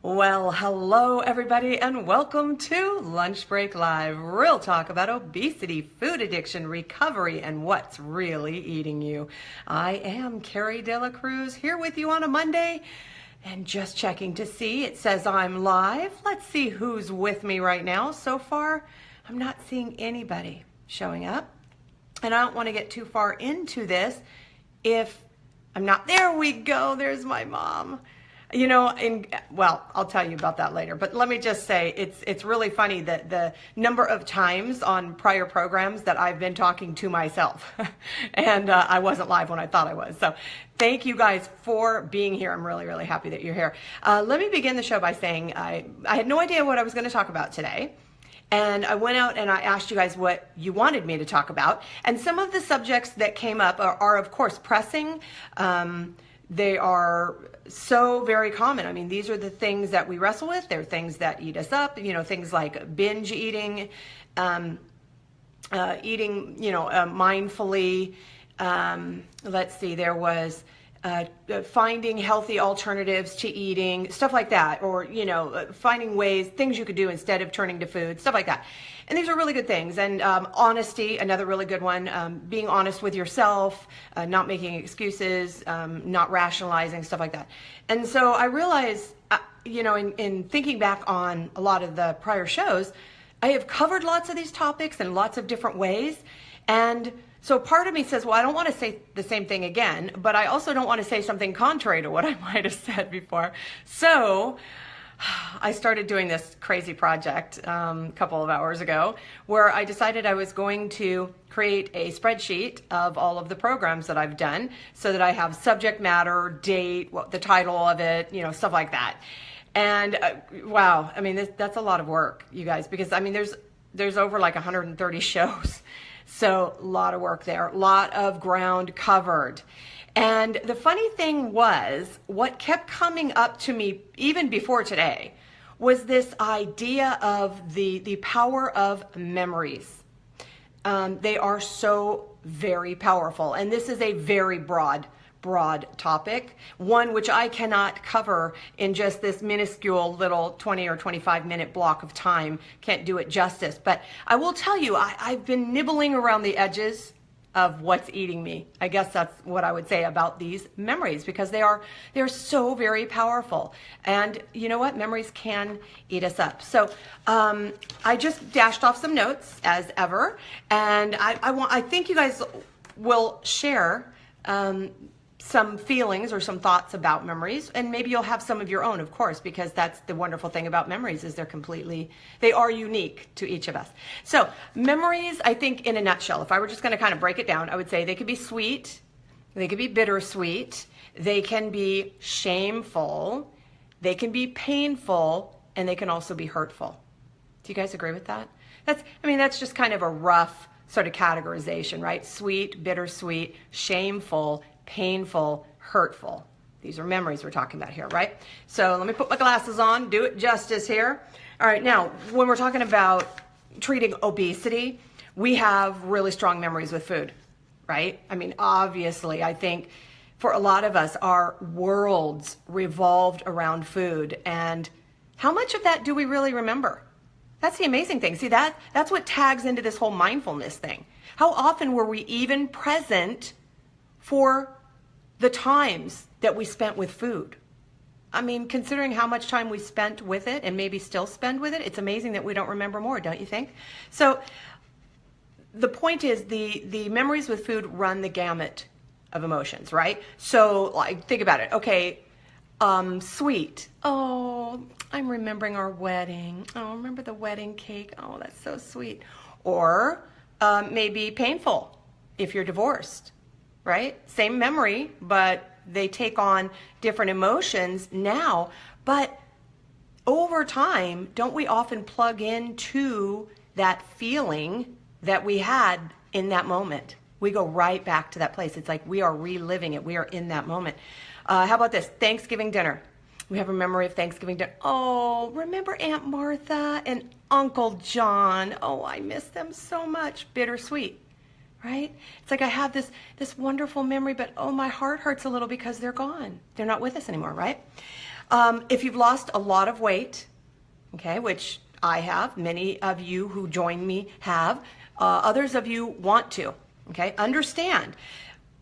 Well, hello everybody and welcome to Lunch Break Live, real talk about obesity, food addiction, recovery, and what's really eating you. I am Carrie De La Cruz here with you on a Monday and just checking to see, it says I'm live. Let's see who's with me right now. So far, I'm not seeing anybody showing up and I don't want to get too far into this if I'm not. There we go, there's my mom. You know, well, I'll tell you about that later, but let me just say it's really funny that the number of times on prior programs that I've been talking to myself and I wasn't live when I thought I was. So thank you guys for being here. I'm really, really happy that you're here. Let me begin the show by saying I had no idea what I was going to talk about today. And I went out and I asked you guys what you wanted me to talk about. And some of the subjects that came up are of course, pressing. They are so very common. I mean, these are the things that we wrestle with. They're things that eat us up, you know, things like binge eating, eating, mindfully. Let's see, there was finding healthy alternatives to eating, stuff like that, or, finding ways, things you could do instead of turning to food, stuff like that. And these are really good things. And honesty, another really good one, being honest with yourself, not making excuses, not rationalizing, stuff like that. And so I realized, in thinking back on a lot of the prior shows, I have covered lots of these topics in lots of different ways. And so part of me says, well, I don't want to say the same thing again, but I also don't want to say something contrary to what I might have said before. So I started doing this crazy project a couple of hours ago where I decided I was going to create a spreadsheet of all of the programs that I've done so that I have subject matter, date, the title of it, stuff like that. And wow, I mean, that's a lot of work, you guys, because I mean, there's over like 130 shows. So a lot of work there, a lot of ground covered. And the funny thing was, what kept coming up to me even before today was this idea of the power of memories. They are so very powerful. And this is a very broad topic, one which I cannot cover in just this minuscule little 20 or 25 minute block of time. Can't do it justice. But I will tell you, I've been nibbling around the edges of what's eating me. I guess that's what I would say about these memories, because they're so very powerful. And you know what? Memories can eat us up. So I just dashed off some notes as ever, and I think you guys will share some feelings or some thoughts about memories, and maybe you'll have some of your own, of course, because that's the wonderful thing about memories is they are unique to each of us. So memories, I think in a nutshell, if I were just going to kind of break it down, I would say they could be sweet, they could be bittersweet, they can be shameful, they can be painful, and they can also be hurtful. Do you guys agree with that? That's just kind of a rough sort of categorization, right? Sweet, bittersweet, shameful, painful, hurtful. These are memories we're talking about here, right? So let me put my glasses on, do it justice here. All right, now, when we're talking about treating obesity, we have really strong memories with food, right? I mean, obviously, I think for a lot of us, our worlds revolved around food. And how much of that do we really remember? That's the amazing thing. See, that's what tags into this whole mindfulness thing. How often were we even present for the times that we spent with food? I mean, considering how much time we spent with it and maybe still spend with it, it's amazing that we don't remember more, don't you think? So the point is the memories with food run the gamut of emotions, right? So like, think about it. Okay, sweet. Oh, I'm remembering our wedding. Oh, remember the wedding cake? Oh, that's so sweet. Or maybe painful if you're divorced. Right? Same memory, but they take on different emotions now. But over time, don't we often plug into that feeling that we had in that moment? We go right back to that place. It's like we are reliving it. We are in that moment. How about this? Thanksgiving dinner. We have a memory of Thanksgiving dinner. Oh, remember Aunt Martha and Uncle John? Oh, I miss them so much. Bittersweet. Right? It's like I have this wonderful memory, but oh, my heart hurts a little because they're gone. They're not with us anymore, right? If you've lost a lot of weight, okay, which I have, many of you who join me have, others of you want to, okay, understand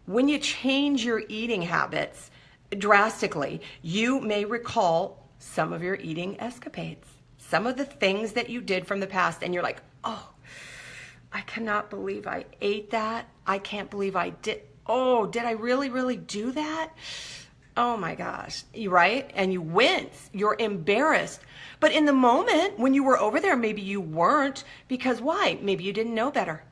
when you change your eating habits drastically, you may recall some of your eating escapades, some of the things that you did from the past, and you're like, oh, I cannot believe I ate that. I can't believe I did. Oh, did I really, really do that? Oh my gosh, right? And you wince, you're embarrassed. But in the moment when you were over there, maybe you weren't, because why? Maybe you didn't know better,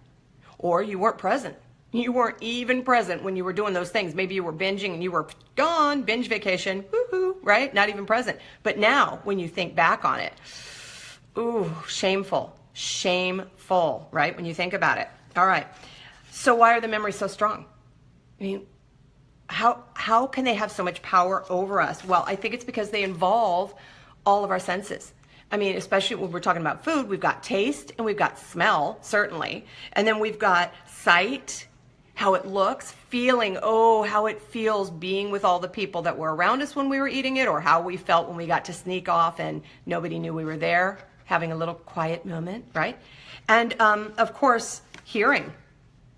or you weren't present. You weren't even present when you were doing those things. Maybe you were binging and you were gone, binge vacation, woohoo, right? Not even present. But now when you think back on it, ooh, shameful, right? When you think about it. All right. So why are the memories so strong? I mean, how can they have so much power over us? Well, I think it's because they involve all of our senses. I mean, especially when we're talking about food, we've got taste and we've got smell, certainly. And then we've got sight, how it looks, feeling, oh, how it feels being with all the people that were around us when we were eating it, or how we felt when we got to sneak off and nobody knew we were there, having a little quiet moment, right? And of course, hearing.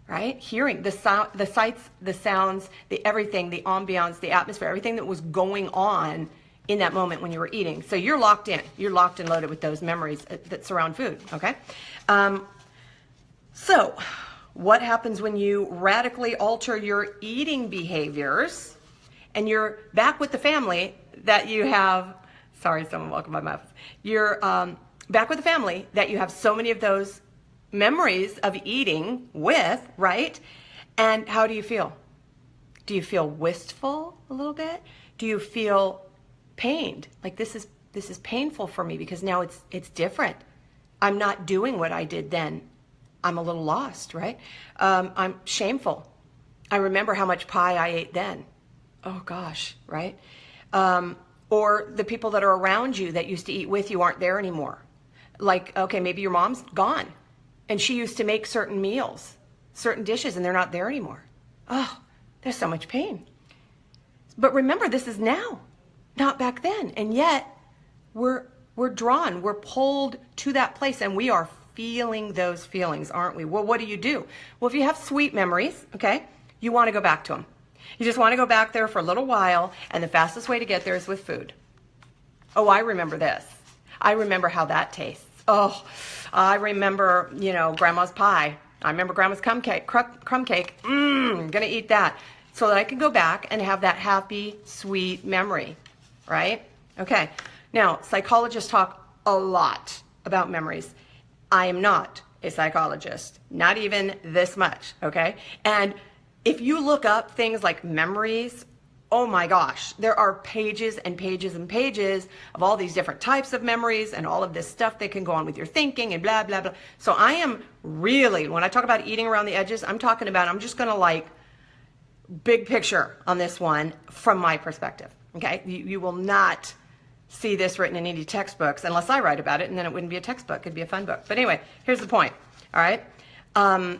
Right? Hearing the sound, the sights, the sounds, the everything, the ambiance, the atmosphere, everything that was going on in that moment when you were eating. So you're locked in. You're locked and loaded with those memories that surround food. Okay. So what happens when you radically alter your eating behaviors and you're back with the family that you have? Sorry, someone walked in my mouth. You're back with the family that you have so many of those memories of eating with, right? And how do you feel? Do you feel wistful a little bit? Do you feel pained? Like this is painful for me because now it's different. I'm not doing what I did then. I'm a little lost, right? I'm shameful. I remember how much pie I ate then. Oh gosh, right? Or the people that are around you that used to eat with you aren't there anymore. Like, okay, maybe your mom's gone. And she used to make certain meals, certain dishes, and they're not there anymore. Oh, there's so much pain. But remember, this is now, not back then. And yet, we're drawn, we're pulled to that place, and we are feeling those feelings, aren't we? Well, what do? Well, if you have sweet memories, okay, you want to go back to them. You just want to go back there for a little while, and the fastest way to get there is with food. Oh, I remember this. I remember how that tastes. Oh, I remember, grandma's pie. I remember grandma's crumb cake. Gonna eat that. So that I can go back and have that happy, sweet memory, right? Okay. Now, psychologists talk a lot about memories. I am not a psychologist, not even this much, okay? And if you look up things like memories, oh my gosh, there are pages and pages and pages of all these different types of memories and all of this stuff that can go on with your thinking and blah, blah, blah. So I am really, when I talk about eating around the edges, I'm just going to big picture on this one from my perspective, okay? You will not see this written in any textbooks unless I write about it, and then it wouldn't be a textbook, it'd be a fun book. But anyway, here's the point, all right?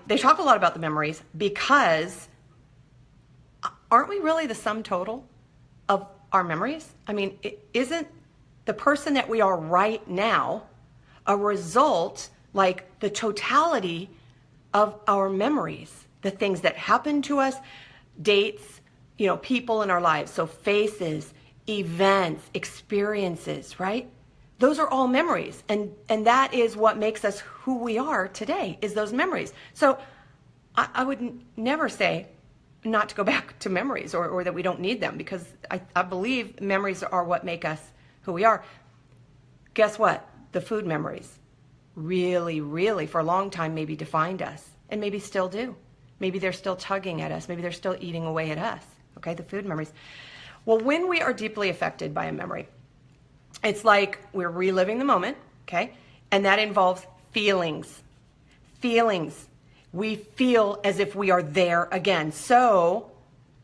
They talk a lot about the memories because aren't we really the sum total of our memories? I mean, isn't the person that we are right now a result, like the totality of our memories, the things that happened to us, dates, people in our lives. So faces, events, experiences, right? Those are all memories. And that is what makes us who we are today, is those memories. So I would never say not to go back to memories or that we don't need them, because I believe memories are what make us who we are. Guess what? The food memories really, really for a long time maybe defined us, and maybe still do. Maybe they're still tugging at us. Maybe they're still eating away at us. Okay, the food memories. Well, when we are deeply affected by a memory, it's like we're reliving the moment, okay? And that involves feelings. Feelings. We feel as if we are there again. So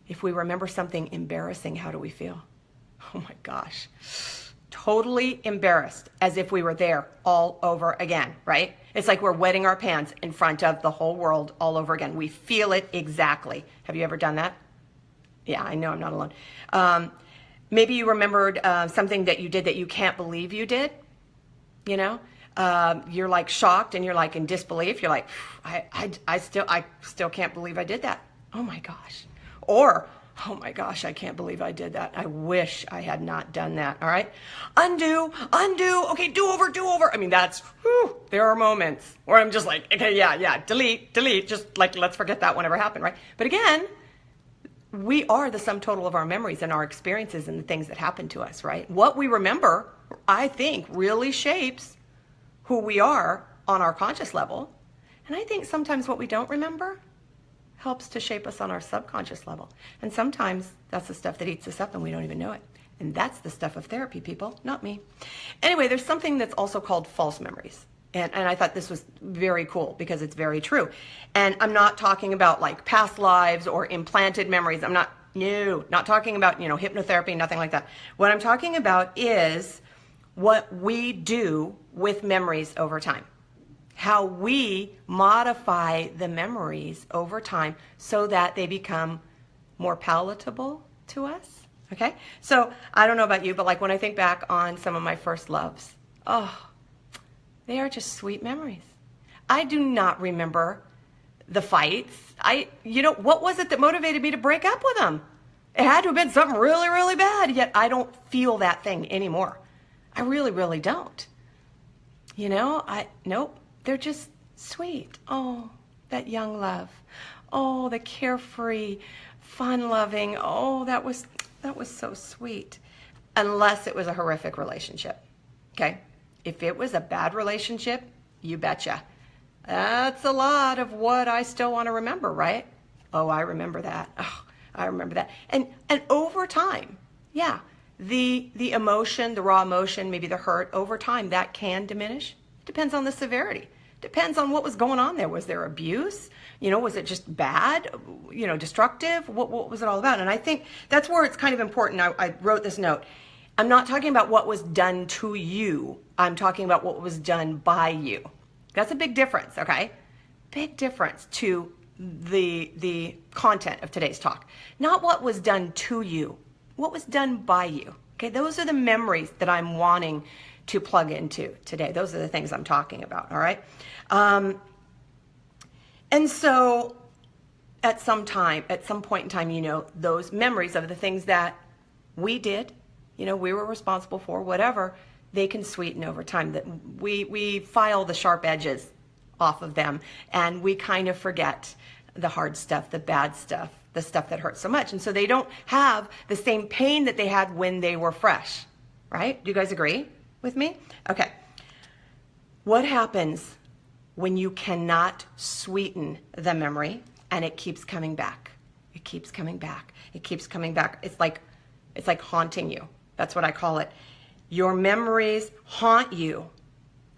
if we remember something embarrassing, how do we feel? Oh my gosh. Totally embarrassed, as if we were there all over again, right? It's like we're wetting our pants in front of the whole world all over again. We feel it exactly. Have you ever done that? Yeah, I know I'm not alone. Maybe you remembered something that you did that you can't believe you did, you know? You're like shocked and you're like in disbelief. You're like, I still can't believe I did that. Oh my gosh. Or, oh my gosh, I can't believe I did that. I wish I had not done that. All right. Undo. Okay. Do over. I mean, there are moments where I'm just like, okay, yeah, delete. Just like, let's forget that one ever happened. Right. But again, we are the sum total of our memories and our experiences and the things that happen to us, right? What we remember, I think, really shapes who we are on our conscious level. And I think sometimes what we don't remember helps to shape us on our subconscious level. And sometimes that's the stuff that eats us up and we don't even know it. And that's the stuff of therapy, people, not me. Anyway, there's something that's also called false memories. And I thought this was very cool because it's very true. And I'm not talking about like past lives or implanted memories. I'm not talking about, hypnotherapy, nothing like that. What I'm talking about is what we do with memories over time. How we modify the memories over time so that they become more palatable to us. Okay? So I don't know about you, but like when I think back on some of my first loves, they are just sweet memories. I do not remember the fights. What was it that motivated me to break up with them? It had to have been something really, really bad, yet I don't feel that thing anymore. I really, really don't. Nope. They're just sweet. Oh, that young love. Oh, the carefree, fun-loving. Oh, that was so sweet. Unless it was a horrific relationship. Okay? If it was a bad relationship, you betcha. That's a lot of what I still want to remember, right? Oh, I remember that. Oh, I remember that. And over time, yeah, the emotion, the raw emotion, maybe the hurt, over time, that can diminish. Depends on the severity. Depends on what was going on there. Was there abuse? Was it just bad? Destructive? What was it all about? And I think that's where it's kind of important. I wrote this note. I'm not talking about what was done to you. I'm talking about what was done by you. That's a big difference, okay? Big difference to the content of today's talk. Not what was done to you, what was done by you. Okay, those are the memories that I'm wanting to plug into today. Those are the things I'm talking about, all right? And so at some point in time, those memories of the things that we did, we were responsible for, whatever, they can sweeten over time. That we file the sharp edges off of them and we kind of forget the hard stuff, the bad stuff, the stuff that hurts so much. And so they don't have the same pain that they had when they were fresh, right? Do you guys agree with me? Okay. What happens when you cannot sweeten the memory and it keeps coming back? It keeps coming back. It keeps coming back. It's like haunting you. That's what I call it. Your memories haunt you.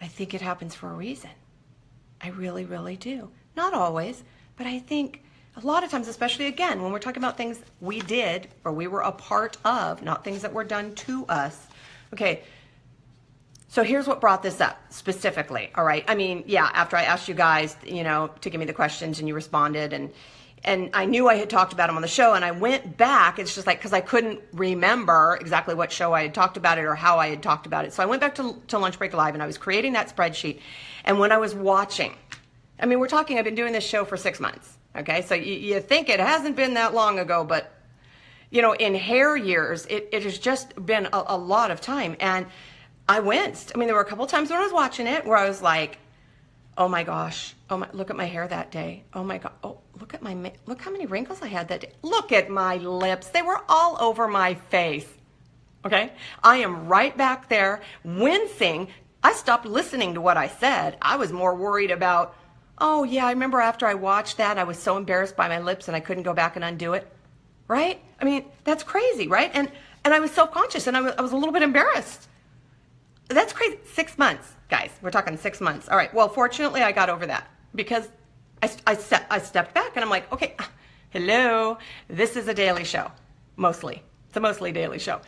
I think it happens for a reason. I really, really do. Not always, but I think a lot of times, especially again, when we're talking about things we did or we were a part of, not things that were done to us. Okay, so here's what brought this up specifically, all right? I mean, yeah, after I asked you guys, to give me the questions and you responded and I knew I had talked about them on the show and I went back. It's just like, because I couldn't remember exactly what show I had talked about it or how I had talked about it. So I went back to Lunch Break Live and I was creating that spreadsheet. And when I was watching, I've been doing this show for 6 months. Okay, so you think it hasn't been that long ago, but in hair years, it has just been a lot of time. And I winced. There were a couple times when I was watching it where I was like, oh my gosh, look at my hair that day. Oh my God, look how many wrinkles I had that day. Look at my lips. They were all over my face. Okay, I am right back there wincing. I stopped listening to what I said. I was more worried about, oh yeah, I remember after I watched that, I was so embarrassed by my lips and I couldn't go back and undo it, right? That's crazy, right? And I was self-conscious and I was a little bit embarrassed. That's crazy. 6 months, guys. We're talking 6 months. All right. Well, fortunately, I got over that because I stepped back and I'm like, okay, hello, this is a daily show, mostly. It's a mostly daily show.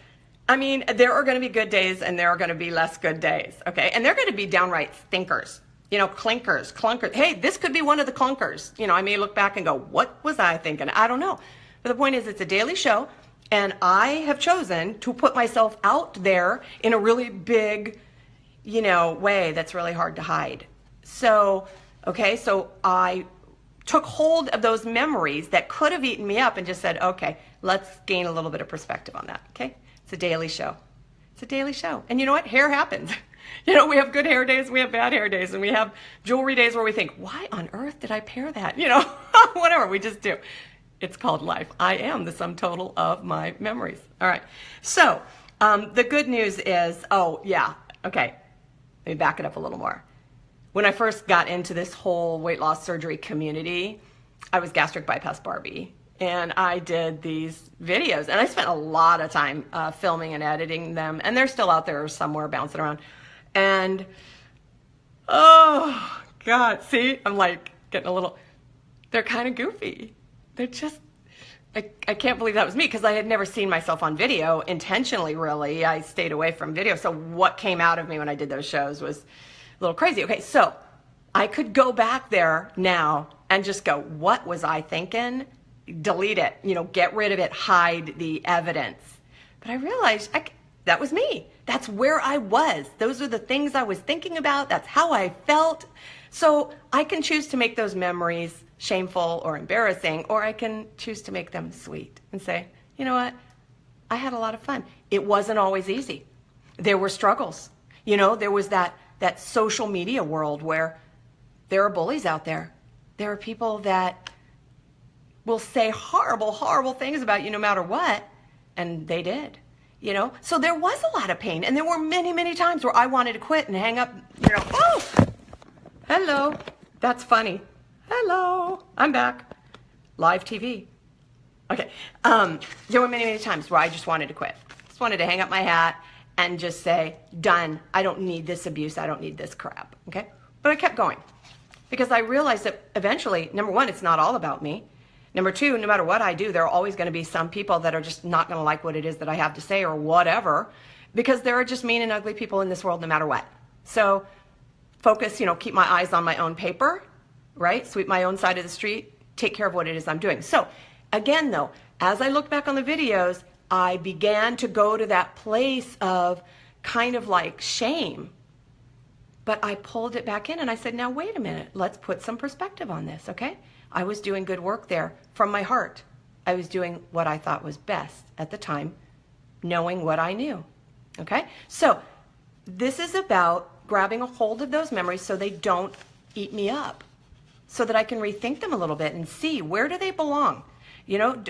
There are going to be good days and there are going to be less good days, okay? And they're going to be downright stinkers, clinkers, clunkers. Hey, this could be one of the clunkers. I may look back and go, what was I thinking? I don't know. But the point is, it's a daily show And I have chosen to put myself out there in a really big, way that's really hard to hide. So, okay, so I took hold of those memories that could have eaten me up and just said, okay, let's gain a little bit of perspective on that, okay? It's a daily show. It's a daily show. And you know what? Hair happens. We have good hair days, we have bad hair days, and we have jewelry days where we think, why on earth did I pair that? Whatever, we just do. It's called life. I am the sum total of my memories. All right. So the good news is, okay, let me back it up a little more. When I first got into this whole weight loss surgery community, I was gastric bypass Barbie. And I did these videos, and I spent a lot of time filming and editing them, and they're still out there somewhere bouncing around. And, oh, God, see, I'm like getting a little, they're kind of goofy. They're just, I can't believe that was me, because I had never seen myself on video intentionally, really. I stayed away from video. So what came out of me when I did those shows was a little crazy. Okay, so I could go back there now and just go, what was I thinking? Delete it, get rid of it, hide the evidence. But I realized that was me. That's where I was. Those are the things I was thinking about. That's how I felt. So I can choose to make those memories shameful or embarrassing, or I can choose to make them sweet and say, you know what? I had a lot of fun. It wasn't always easy. There were struggles. There was that social media world where there are bullies out there. There are people that will say horrible, horrible things about you no matter what. And they did, So there was a lot of pain. And there were many, many times where I wanted to quit and hang up, oh, hello, that's funny. Hello, I'm back. Live TV. Okay, there were many, many times where I just wanted to quit. Just wanted to hang up my hat and just say, done. I don't need this abuse. I don't need this crap, okay? But I kept going because I realized that eventually, number one, it's not all about me. Number two, no matter what I do, there are always going to be some people that are just not going to like what it is that I have to say or whatever, because there are just mean and ugly people in this world no matter what. So focus, keep my eyes on my own paper, right? Sweep my own side of the street, take care of what it is I'm doing. So again, though, as I look back on the videos, I began to go to that place of kind of like shame. But I pulled it back in and I said, now, wait a minute, let's put some perspective on this, okay? I was doing good work there from my heart. I was doing what I thought was best at the time, knowing what I knew, okay? So this is about grabbing a hold of those memories so they don't eat me up, so that I can rethink them a little bit and see, where do they belong?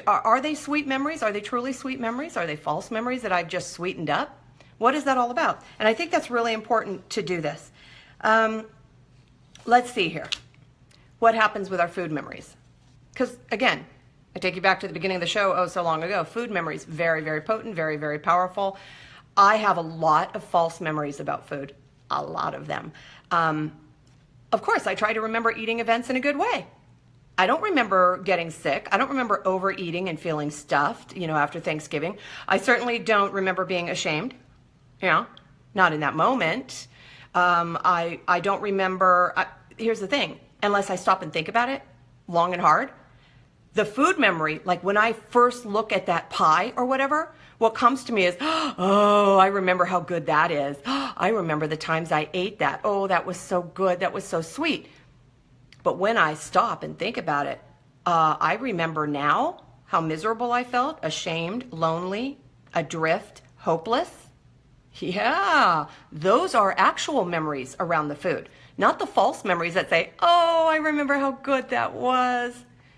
Are they sweet memories? Are they truly sweet memories? Are they false memories that I've just sweetened up? What is that all about? And I think that's really important to do this. Let's see here. What happens with our food memories? Because again, I take you back to the beginning of the show, oh so long ago. Food memories, very, very potent, very, very powerful. I have a lot of false memories about food, a lot of them. Of course, I try to remember eating events in a good way. I don't remember getting sick. I don't remember overeating and feeling stuffed, after Thanksgiving. I certainly don't remember being ashamed, not in that moment. I don't remember, here's the thing, unless I stop and think about it long and hard, the food memory, like when I first look at that pie or whatever, what comes to me is, oh, I remember how good that is. I remember the times I ate that. Oh, that was so good. That was so sweet. But when I stop and think about it, I remember now how miserable I felt, ashamed, lonely, adrift, hopeless. Yeah, those are actual memories around the food, not the false memories that say, oh, I remember how good that was,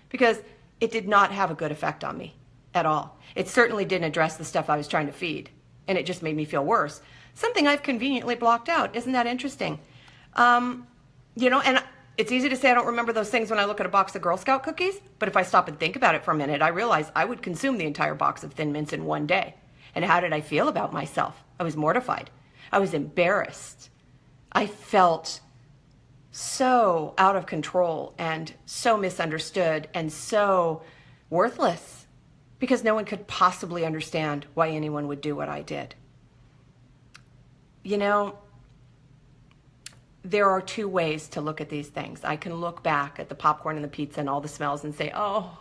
because it did not have a good effect on me at all. It certainly didn't address the stuff I was trying to feed, and it just made me feel worse. Something I've conveniently blocked out. Isn't that interesting? And it's easy to say I don't remember those things when I look at a box of Girl Scout cookies, but if I stop and think about it for a minute, I realize I would consume the entire box of Thin Mints in one day. And how did I feel about myself? I was mortified. I was embarrassed. I felt so out of control and so misunderstood and so worthless because no one could possibly understand why anyone would do what I did. There are two ways to look at these things. I can look back at the popcorn and the pizza and all the smells and say, oh,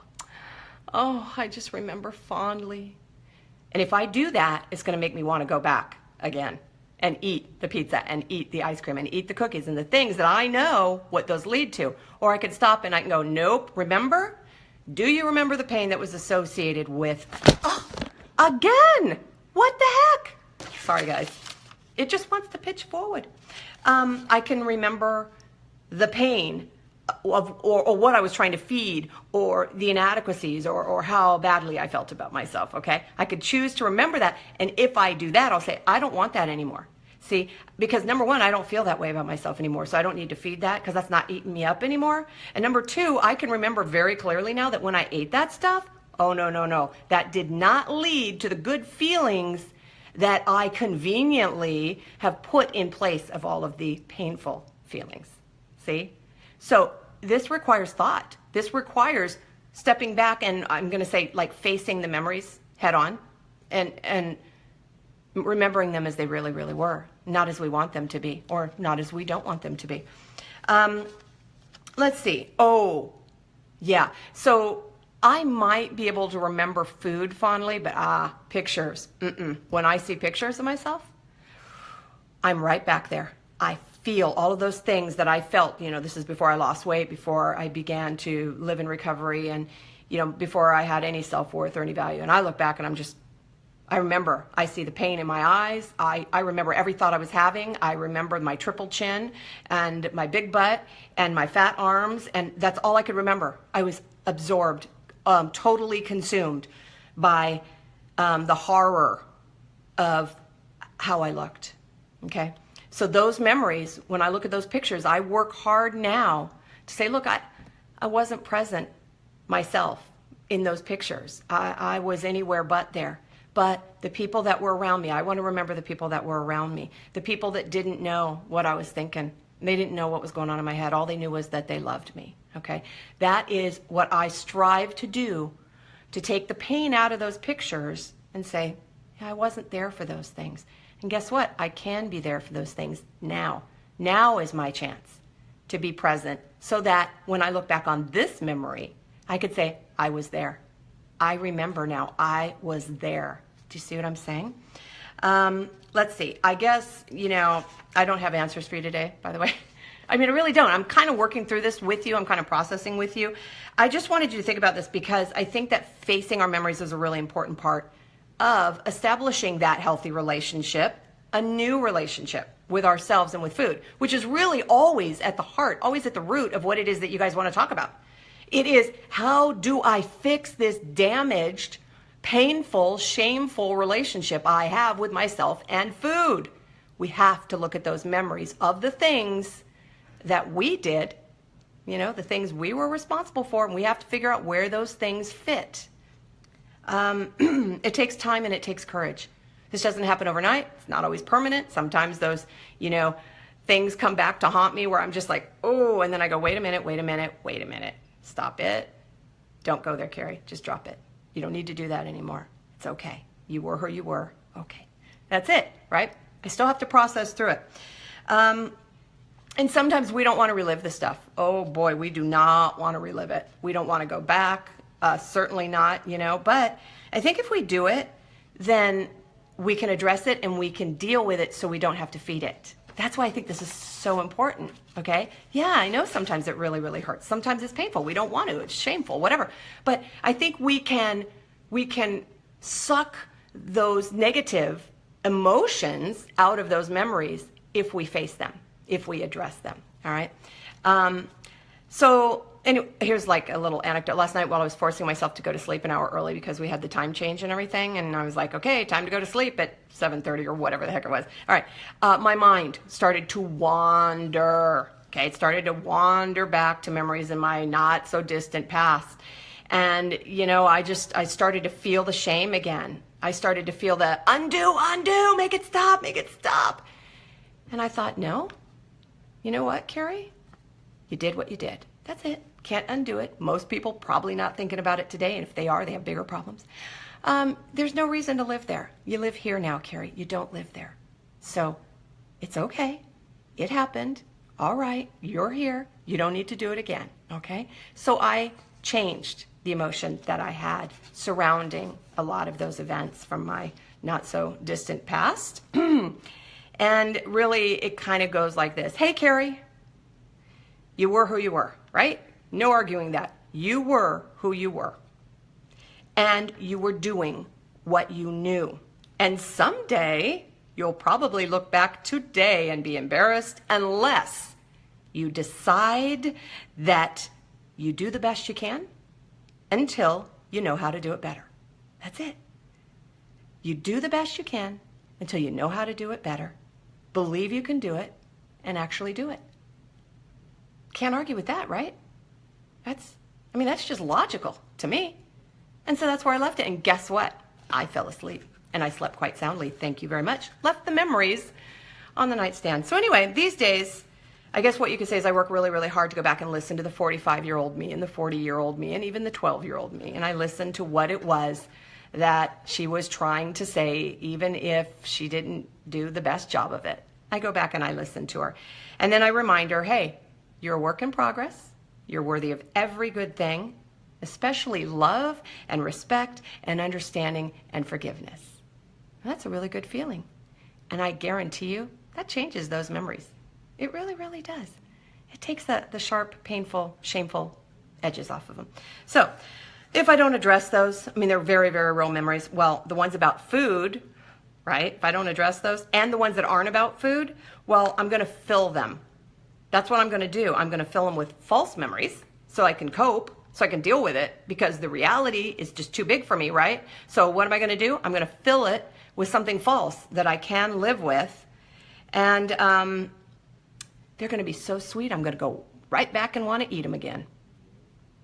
I just remember fondly And if I do that, it's going to make me want to go back again and eat the pizza and eat the ice cream and eat the cookies and the things that I know what those lead to. Or I could stop and I can go, nope, remember? Do you remember the pain that was associated with, again, what the heck? Sorry, guys. It just wants to pitch forward. I can remember the pain of, or what I was trying to feed, or the inadequacies, or how badly I felt about myself, okay? I could choose to remember that, and if I do that, I'll say, I don't want that anymore. See, because number one, I don't feel that way about myself anymore, so I don't need to feed that because that's not eating me up anymore. And number two, I can remember very clearly now that when I ate that stuff, oh, no, that did not lead to the good feelings that I conveniently have put in place of all of the painful feelings. See? So this requires thought. This requires stepping back and I'm going to say like facing the memories head on and remembering them as they really, really were, not as we want them to be or not as we don't want them to be. Let's see. Oh, yeah. So I might be able to remember food fondly, but pictures. When I see pictures of myself, I'm right back there. I feel all of those things that I felt, this is before I lost weight, before I began to live in recovery and, before I had any self-worth or any value. And I look back and I remember, I see the pain in my eyes. I remember every thought I was having. I remember my triple chin and my big butt and my fat arms. And that's all I could remember. I was absorbed, totally consumed by the horror of how I looked. Okay. So those memories, when I look at those pictures, I work hard now to say, look, I wasn't present myself in those pictures. I was anywhere but there. But the people that were around me, I want to remember the people that were around me, the people that didn't know what I was thinking. They didn't know what was going on in my head. All they knew was that they loved me. Okay? That is what I strive to do, to take the pain out of those pictures and say, yeah, I wasn't there for those things. And guess what? I can be there for those things now. Now is my chance to be present so that when I look back on this memory, I could say, I was there. I remember now. I was there. Do you see what I'm saying? Let's see. I guess, I don't have answers for you today, by the way. I mean, I really don't. I'm kind of working through this with you. I'm kind of processing with you. I just wanted you to think about this because I think that facing our memories is a really important part of establishing that healthy relationship, a new relationship with ourselves and with food, which is really always at the heart, always at the root of what it is that you guys want to talk about. It is, how do I fix this damaged, painful, shameful relationship I have with myself and food? We have to look at those memories of the things that we did, the things we were responsible for, and we have to figure out where those things fit. It takes time and it takes courage. This doesn't happen overnight. It's not always permanent. Sometimes those, things come back to haunt me where I'm just like, oh, and then I go, wait a minute. Stop it. Don't go there, Carrie. Just drop it. You don't need to do that anymore. It's okay. You were who you were. Okay. That's it, right? I still have to process through it. And sometimes we don't want to relive this stuff. Oh boy, we do not want to relive it. We don't want to go back. Certainly not, but I think if we do it, then we can address it and we can deal with it so we don't have to feed it. That's why I think this is so important, okay? Yeah, I know sometimes it really, really hurts. Sometimes it's painful. We don't want to. It's shameful, whatever. But I think we can suck those negative emotions out of those memories if we face them, if we address them, all right? Anyway, here's like a little anecdote. Last night while I was forcing myself to go to sleep an hour early because we had the time change and everything, and I was like, okay, time to go to sleep at 7:30 or whatever the heck it was. All right, my mind started to wander. Okay, it started to wander back to memories in my not so distant past. And, I started to feel the shame again. I started to feel the undo, make it stop. And I thought, no, you know what, Carrie? You did what you did. That's it. Can't undo it. Most people probably not thinking about it today, and if they are, they have bigger problems. There's no reason to live there. You live here now, Carrie. You don't live there. So it's okay. It happened. All right. You're here. You don't need to do it again. Okay? So I changed. the emotion that I had surrounding a lot of those events from my not so distant past. And really, it kind of goes like this. Hey, Carrie, you were who you were, right? No arguing that. You were who you were. And you were doing what you knew. And someday, you'll probably look back today and be embarrassed unless you decide that you do the best you can until you know how to do it better. That's it. You do the best you can until you know how to do it better. Believe you can do it and actually do it. Can't argue with that, right? That's just logical to me. And so that's where I left it. And guess what? I fell asleep and I slept quite soundly. Thank you very much. Left the memories on the nightstand. So anyway, these days, I guess what you could say is I work really, really hard to go back and listen to the 45-year-old me and the 40-year-old me and even the 12-year-old me. And I listen to what it was that she was trying to say, even if she didn't do the best job of it. I go back and I listen to her. And then I remind her, hey, you're a work in progress. You're worthy of every good thing, especially love and respect and understanding and forgiveness. And that's a really good feeling. And I guarantee you that changes those memories. It really, really does. It takes the sharp, painful, shameful edges off of them. So if I don't address those, they're very, very real memories. Well, the ones about food, right? If I don't address those, and the ones that aren't about food, well, I'm going to fill them. That's what I'm going to do. I'm going to fill them with false memories so I can cope, so I can deal with it, because the reality is just too big for me, right? So what am I going to do? I'm going to fill it with something false that I can live with. And they're going to be so sweet, I'm going to go right back and want to eat them again.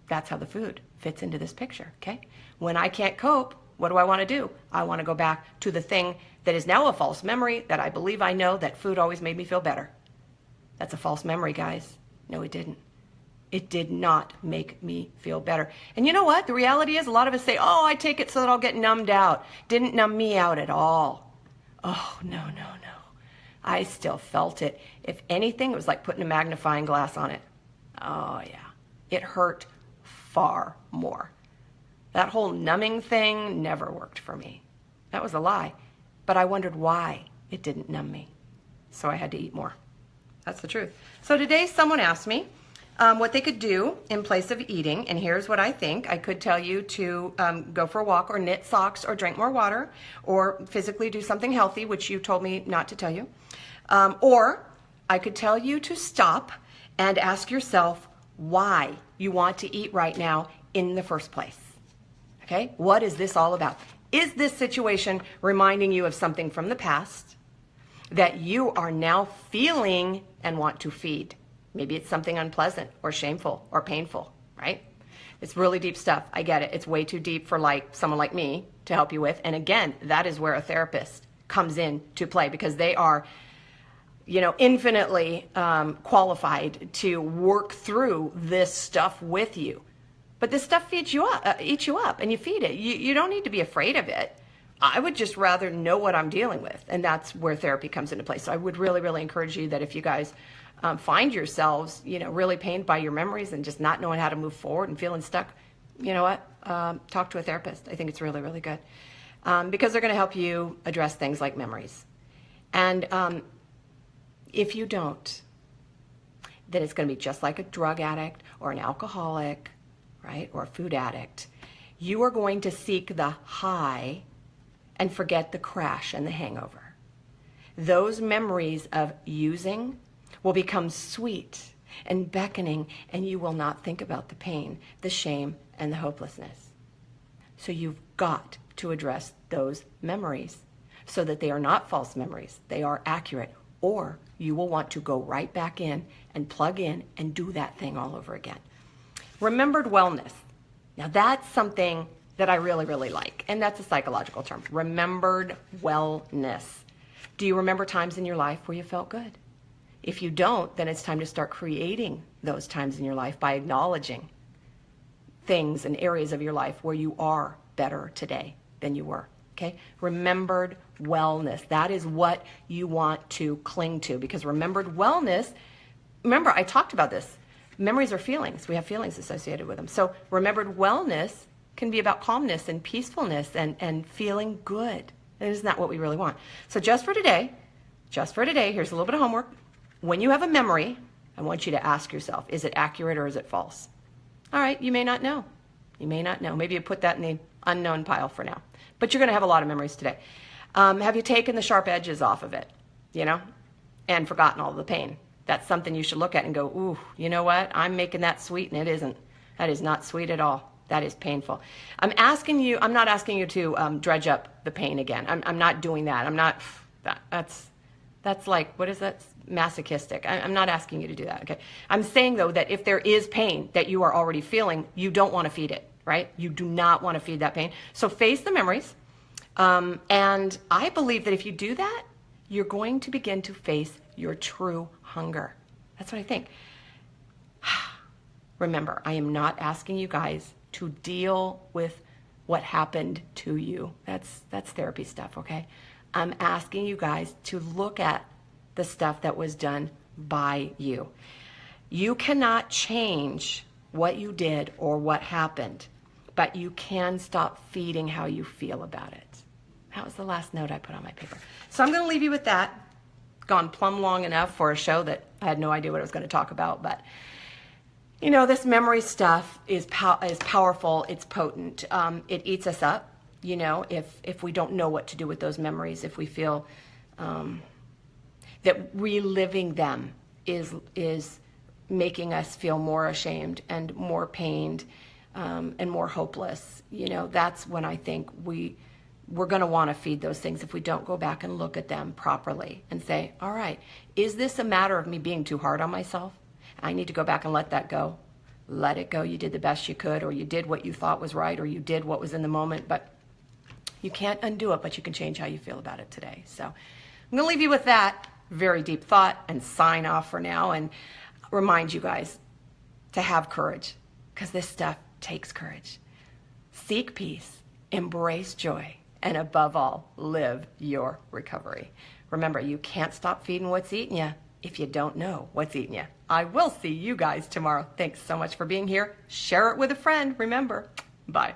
That's how the food fits into this picture, okay? When I can't cope, what do I want to do? I want to go back to the thing that is now a false memory that I believe I know, that food always made me feel better. That's a false memory, guys. No, it didn't. It did not make me feel better. And you know what? The reality is a lot of us say, oh, I take it so that I'll get numbed out. Didn't numb me out at all. Oh, no. I still felt it. If anything, it was like putting a magnifying glass on it. Oh, yeah. It hurt far more. That whole numbing thing never worked for me. That was a lie. But I wondered why it didn't numb me. So I had to eat more. That's the truth. So today someone asked me what they could do in place of eating. And here's what I think. I could tell you to go for a walk or knit socks or drink more water or physically do something healthy, which you told me not to tell you. Or I could tell you to stop and ask yourself why you want to eat right now in the first place. Okay? What is this all about? Is this situation reminding you of something from the past that you are now feeling and want to feed? Maybe it's something unpleasant or shameful or painful, right? It's really deep stuff. I get it. It's way too deep for someone like me to help you with. And again, that is where a therapist comes in to play, because they are, infinitely qualified to work through this stuff with you. But this stuff eats you up, and you feed it. You don't need to be afraid of it. I would just rather know what I'm dealing with, and that's where therapy comes into play. So I would really, really encourage you that if you guys find yourselves, really pained by your memories and just not knowing how to move forward and feeling stuck, you know what? Talk to a therapist. I think it's really, really good, because they're going to help you address things like memories. And if you don't, then it's going to be just like a drug addict or an alcoholic, right, or a food addict. You are going to seek the high and forget the crash and the hangover. Those memories of using will become sweet and beckoning, and you will not think about the pain, the shame, and the hopelessness. So you've got to address those memories so that they are not false memories, they are accurate, or you will want to go right back in and plug in and do that thing all over again. Remembered wellness. Now that's something that I really, really like, and that's a psychological term. Remembered wellness. Do you remember times in your life where you felt good? If you don't, then it's time to start creating those times in your life by acknowledging things and areas of your life where you are better today than you were, okay? Remembered wellness. That is what you want to cling to, because remembered wellness, remember I talked about this, Memories are feelings. We have feelings associated with them. So remembered wellness can be about calmness and peacefulness and feeling good. And isn't that what we really want? So just for today, here's a little bit of homework. When you have a memory, I want you to ask yourself, is it accurate or is it false? All right, you may not know. You may not know. Maybe you put that in the unknown pile for now. But you're going to have a lot of memories today. Have you taken the sharp edges off of it, and forgotten all the pain? That's something you should look at and go, ooh, you know what? I'm making that sweet, and it isn't. That is not sweet at all. That is painful. I'm not asking you to dredge up the pain again. I'm not doing that. That's like, what is that? Masochistic. I'm not asking you to do that, okay? I'm saying, though, that if there is pain that you are already feeling, you don't want to feed it, right? You do not want to feed that pain. So face the memories. And I believe that if you do that, you're going to begin to face your true hunger. That's what I think. Remember, I am not asking you guys to deal with what happened to you. That's therapy stuff, okay? I'm asking you guys to look at the stuff that was done by you. You cannot change what you did or what happened, but you can stop feeding how you feel about it. That was the last note I put on my paper. So I'm going to leave you with that. Gone plumb long enough for a show that I had no idea what I was going to talk about, but this memory stuff is powerful. It's potent. It eats us up, if we don't know what to do with those memories, if we feel that reliving them is making us feel more ashamed and more pained and more hopeless. That's when I think we're going to want to feed those things if we don't go back and look at them properly and say, all right, is this a matter of me being too hard on myself? I need to go back and let that go. Let it go. You did the best you could, or you did what you thought was right, or you did what was in the moment, but you can't undo it, but you can change how you feel about it today. So I'm going to leave you with that very deep thought and sign off for now and remind you guys to have courage, because this stuff takes courage. Seek peace, embrace joy, and above all, live your recovery. Remember, you can't stop feeding what's eating you if you don't know what's eating you. I will see you guys tomorrow. Thanks so much for being here. Share it with a friend. Remember, bye.